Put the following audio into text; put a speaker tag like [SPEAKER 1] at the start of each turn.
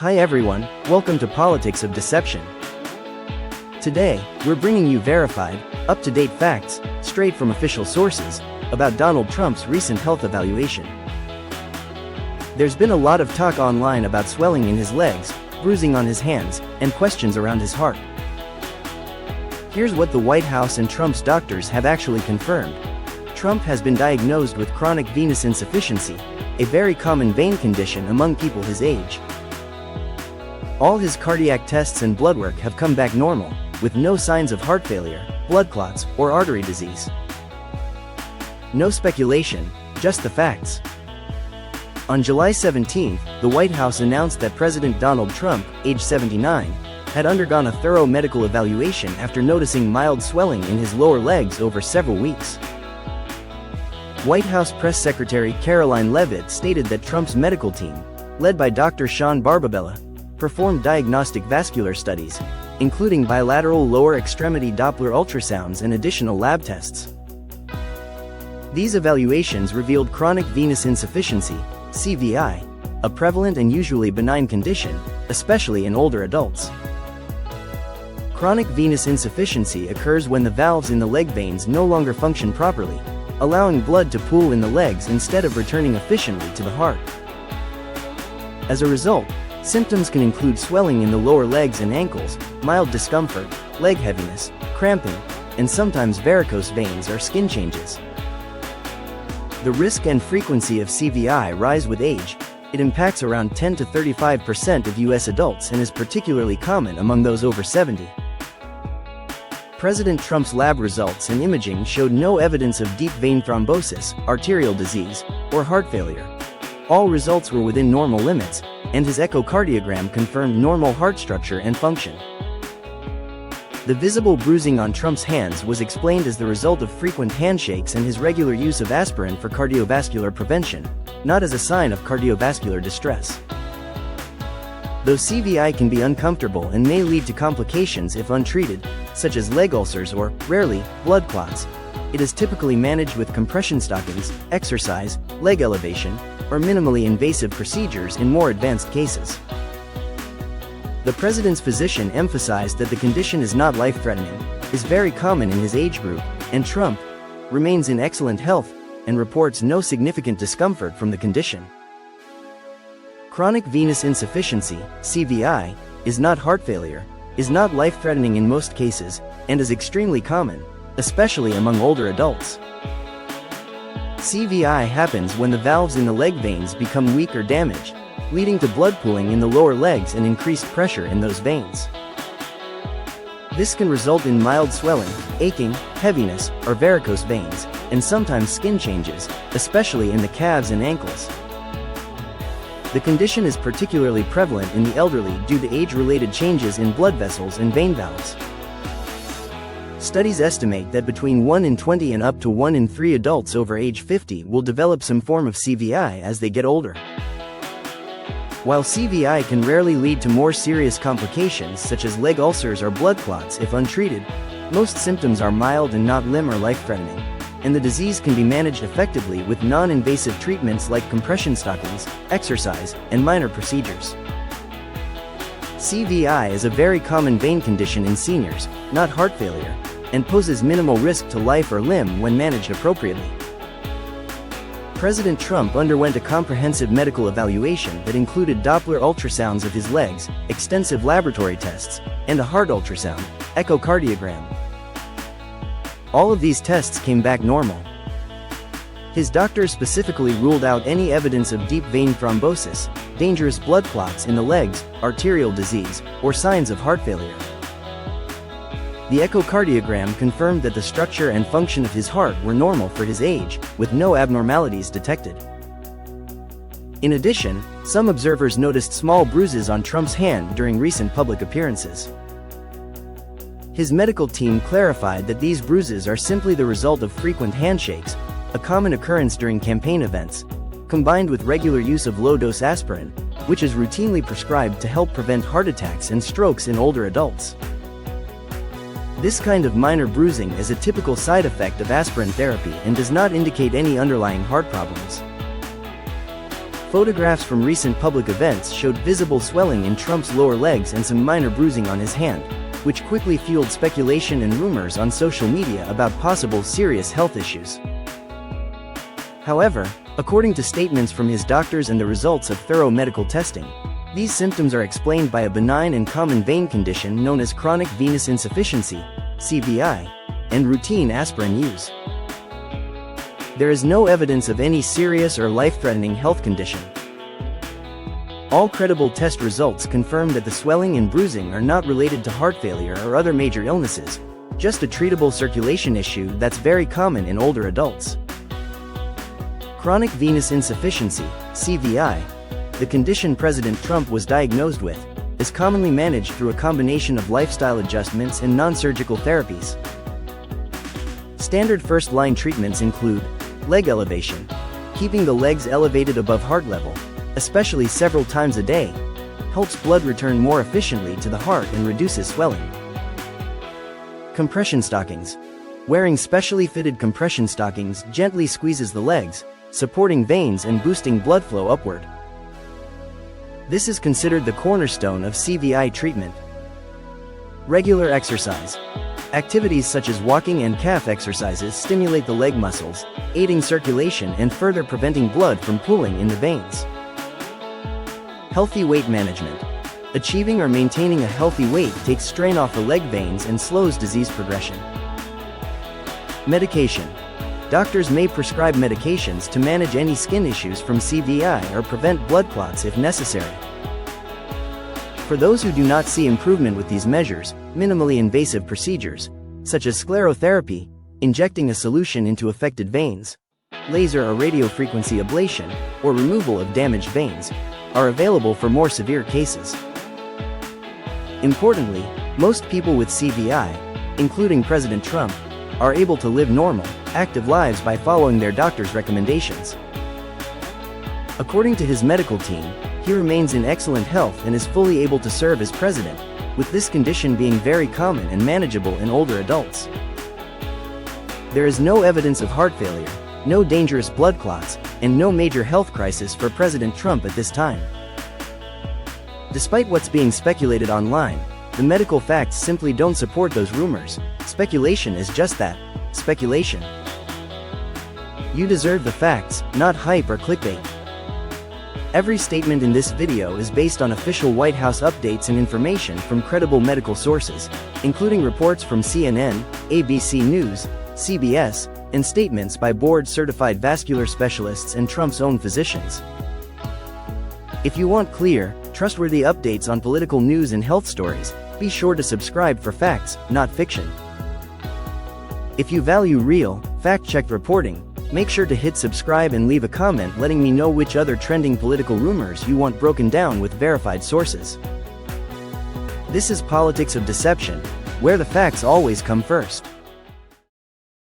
[SPEAKER 1] Hi everyone, welcome to Politics of Deception. Today, we're bringing you verified, up-to-date facts, straight from official sources, about Donald Trump's recent health evaluation. There's been a lot of talk online about swelling in his legs, bruising on his hands, and questions around his heart. Here's what the White House and Trump's doctors have actually confirmed. Trump has been diagnosed with chronic venous insufficiency, a very common vein condition among people his age. All his cardiac tests and blood work have come back normal, with no signs of heart failure, blood clots, or artery disease. No speculation, just the facts. On July 17, the White House announced that President Donald Trump, age 79, had undergone a thorough medical evaluation after noticing mild swelling in his lower legs over several weeks. White House Press Secretary Karoline Leavitt stated that Trump's medical team, led by Dr. Barbabella, performed diagnostic vascular studies, including bilateral lower extremity Doppler ultrasounds and additional lab tests. These evaluations revealed chronic venous insufficiency, CVI, a prevalent and usually benign condition, especially in older adults. Chronic venous insufficiency occurs when the valves in the leg veins no longer function properly, allowing blood to pool in the legs instead of returning efficiently to the heart. As a result, symptoms can include swelling in the lower legs and ankles, mild discomfort, leg heaviness, cramping, and sometimes varicose veins or skin changes. The risk and frequency of CVI rise with age. It impacts around 10 to 35% of U.S. adults and is particularly common among those over 70. President Trump's lab results and imaging showed no evidence of deep vein thrombosis, arterial disease, or heart failure. All results were within normal limits, and his echocardiogram confirmed normal heart structure and function. The visible bruising on Trump's hands was explained as the result of frequent handshakes and his regular use of aspirin for cardiovascular prevention, not as a sign of cardiovascular distress. Though CVI can be uncomfortable and may lead to complications if untreated, such as leg ulcers or, rarely, blood clots, it is typically managed with compression stockings, exercise, leg elevation, or minimally invasive procedures in more advanced cases. The president's physician emphasized that the condition is not life-threatening, is very common in his age group, and Trump remains in excellent health and reports no significant discomfort from the condition. Chronic venous insufficiency, CVI, is not heart failure, is not life-threatening in most cases, and is extremely common, especially among older adults. CVI happens when the valves in the leg veins become weak or damaged, leading to blood pooling in the lower legs and increased pressure in those veins. This can result in mild swelling, aching, heaviness, or varicose veins, and sometimes skin changes, especially in the calves and ankles. The condition is particularly prevalent in the elderly due to age-related changes in blood vessels and vein valves. Studies estimate that between 1 in 20 and up to 1 in 3 adults over age 50 will develop some form of CVI as they get older. While CVI can rarely lead to more serious complications such as leg ulcers or blood clots if untreated, most symptoms are mild and not limb or life-threatening, and the disease can be managed effectively with non-invasive treatments like compression stockings, exercise, and minor procedures. CVI is a very common vein condition in seniors, not heart failure, and poses minimal risk to life or limb when managed appropriately. President Trump underwent a comprehensive medical evaluation that included Doppler ultrasounds of his legs, extensive laboratory tests, and a heart ultrasound, echocardiogram. All of these tests came back normal. His doctors specifically ruled out any evidence of deep vein thrombosis, dangerous blood clots in the legs, arterial disease, or signs of heart failure. The echocardiogram confirmed that the structure and function of his heart were normal for his age, with no abnormalities detected. In addition, some observers noticed small bruises on Trump's hand during recent public appearances. His medical team clarified that these bruises are simply the result of frequent handshakes, a common occurrence during campaign events, combined with regular use of low-dose aspirin, which is routinely prescribed to help prevent heart attacks and strokes in older adults. This kind of minor bruising is a typical side effect of aspirin therapy and does not indicate any underlying heart problems. Photographs from recent public events showed visible swelling in Trump's lower legs and some minor bruising on his hand, which quickly fueled speculation and rumors on social media about possible serious health issues. However, according to statements from his doctors and the results of thorough medical testing, these symptoms are explained by a benign and common vein condition known as chronic venous insufficiency, CVI, and routine aspirin use. There is no evidence of any serious or life-threatening health condition. All credible test results confirm that the swelling and bruising are not related to heart failure or other major illnesses, just a treatable circulation issue that's very common in older adults. Chronic venous insufficiency, CVI, the condition President Trump was diagnosed with, is commonly managed through a combination of lifestyle adjustments and non-surgical therapies. Standard first-line treatments include leg elevation. Keeping the legs elevated above heart level, especially several times a day, helps blood return more efficiently to the heart and reduces swelling. Compression stockings. Wearing specially fitted compression stockings gently squeezes the legs, supporting veins and boosting blood flow upward. This is considered the cornerstone of CVI treatment. Regular exercise. Activities such as walking and calf exercises stimulate the leg muscles, aiding circulation and further preventing blood from pooling in the veins. Healthy weight management. Achieving or maintaining a healthy weight takes strain off the leg veins and slows disease progression. Medication. Doctors may prescribe medications to manage any skin issues from CVI or prevent blood clots if necessary. For those who do not see improvement with these measures, minimally invasive procedures, such as sclerotherapy, injecting a solution into affected veins, laser or radiofrequency ablation, or removal of damaged veins, are available for more severe cases. Importantly, most people with CVI, including President Trump, are able to live normal, active lives by following their doctor's recommendations. According to his medical team, he remains in excellent health and is fully able to serve as president, with this condition being very common and manageable in older adults. There is no evidence of heart failure, no dangerous blood clots, and no major health crisis for President Trump at this time. Despite what's being speculated online, the medical facts simply don't support those rumors. Speculation is just that, speculation. You deserve the facts, not hype or clickbait. Every statement in this video is based on official White House updates and information from credible medical sources, including reports from CNN, ABC News, CBS, and statements by board-certified vascular specialists and Trump's own physicians. If you want clear, trustworthy updates on political news and health stories, be sure to subscribe for facts, not fiction. If you value real, fact-checked reporting, make sure to hit subscribe and leave a comment letting me know which other trending political rumors you want broken down with verified sources. This is Politics of Deception, where the facts always come first.